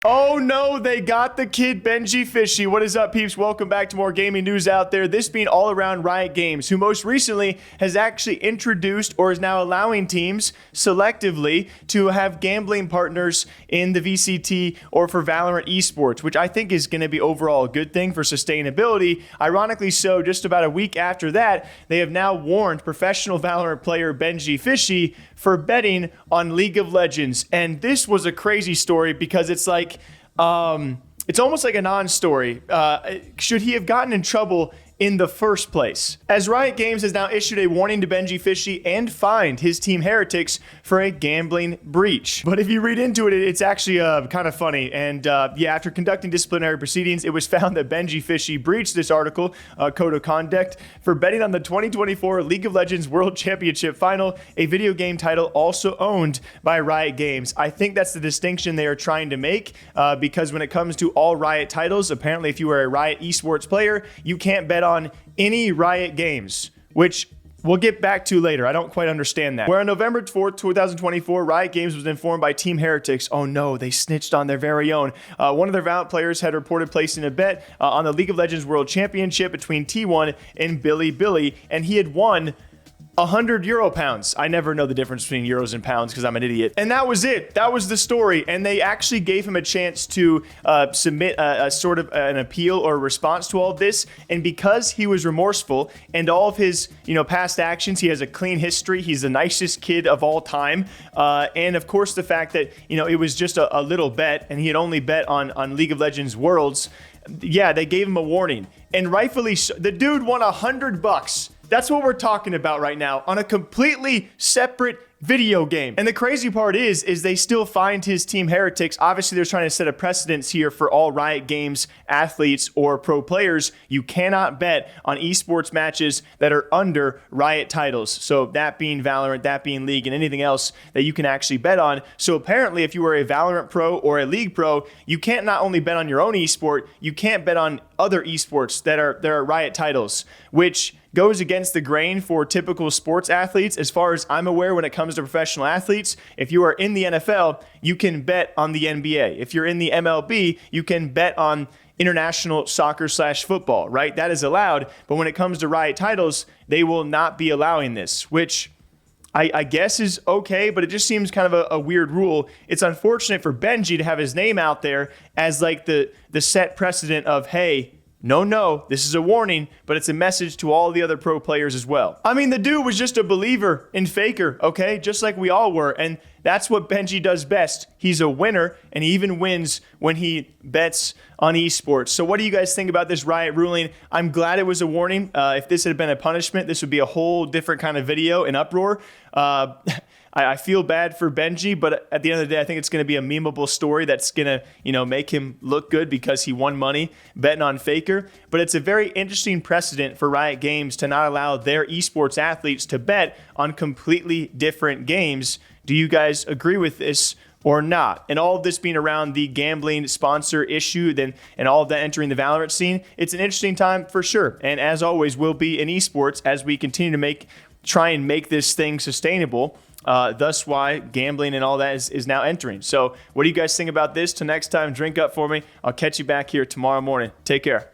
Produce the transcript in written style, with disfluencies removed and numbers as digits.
Oh no, they got the kid Benjyfishy. What is up, peeps? Welcome back to more gaming news out there. This being all around Riot Games, who most recently has actually introduced or is now allowing teams selectively to have gambling partners in the VCT or for Valorant esports, which I think is going to be overall a good thing for sustainability. Ironically so, just about a week after that, they have now warned professional Valorant player Benjyfishy for betting on League of Legends. And this was a crazy story because it's like, it's almost like a non-story. Should he have gotten in trouble in the first place? As Riot Games has now issued a warning to Benjyfishy and fined his team Heretics for a gambling breach. But if you read into it, it's actually kind of funny. And yeah, after conducting disciplinary proceedings, it was found that Benjyfishy breached this article, code of conduct, for betting on the 2024 League of Legends World Championship Final, a video game title also owned by Riot Games. I think that's the distinction they are trying to make, because when it comes to all Riot titles, apparently if you are a Riot esports player, you can't bet on any Riot games, which we'll get back to later. I don't quite understand that. Where on November 4th, 2024, Riot Games was informed by Team Heretics, oh no, they snitched on their very own. One of their Valorant players had reported placing a bet on the League of Legends World Championship between T1 and Billy, and he had won 100 euro pounds. I never know the difference between euros and pounds because I'm an idiot. And that was it. That was the story. And they actually gave him a chance to submit a sort of an appeal or response to all of this. And because he was remorseful and all of his, past actions, he has a clean history. He's the nicest kid of all time. And of course, the fact that, it was just a little bet and he had only bet on League of Legends Worlds. Yeah, they gave him a warning. And rightfully so. The dude won $100. That's what we're talking about right now on a completely separate video game. And the crazy part is they still fined his team Heretics. Obviously, they're trying to set a precedence here for all Riot Games athletes or pro players. You cannot bet on esports matches that are under Riot titles. So that being Valorant, that being League, and anything else that you can actually bet on. So apparently, if you are a Valorant pro or a League pro, you can't not only bet on your own esport, you can't bet on other esports that are Riot titles, which goes against the grain for typical sports athletes. As far as I'm aware, when it comes to professional athletes, if you are in the NFL, you can bet on the NBA. If you're in the MLB, you can bet on international soccer/football, right? That is allowed. But when it comes to Riot titles, they will not be allowing this, which I guess is okay, but it just seems kind of a weird rule. It's unfortunate for Benji to have his name out there as like the set precedent of, hey, no, this is a warning, but it's a message to all the other pro players as well. I mean, the dude was just a believer in Faker, okay? Just like we all were, and that's what Benji does best. He's a winner, and he even wins when he bets on esports. So what do you guys think about this Riot ruling? I'm glad it was a warning. If this had been a punishment, this would be a whole different kind of video, an uproar. I feel bad for Benji, but at the end of the day, I think it's going to be a memeable story that's going to, make him look good because he won money betting on Faker. But it's a very interesting precedent for Riot Games to not allow their esports athletes to bet on completely different games. Do you guys agree with this or not? And all of this being around the gambling sponsor issue and all of that entering the Valorant scene, it's an interesting time for sure. And as always, will be in esports as we continue to try and make this thing sustainable. Thus why gambling and all that is now entering. So what do you guys think about this? Till next time, drink up for me. I'll catch you back here tomorrow morning. Take care.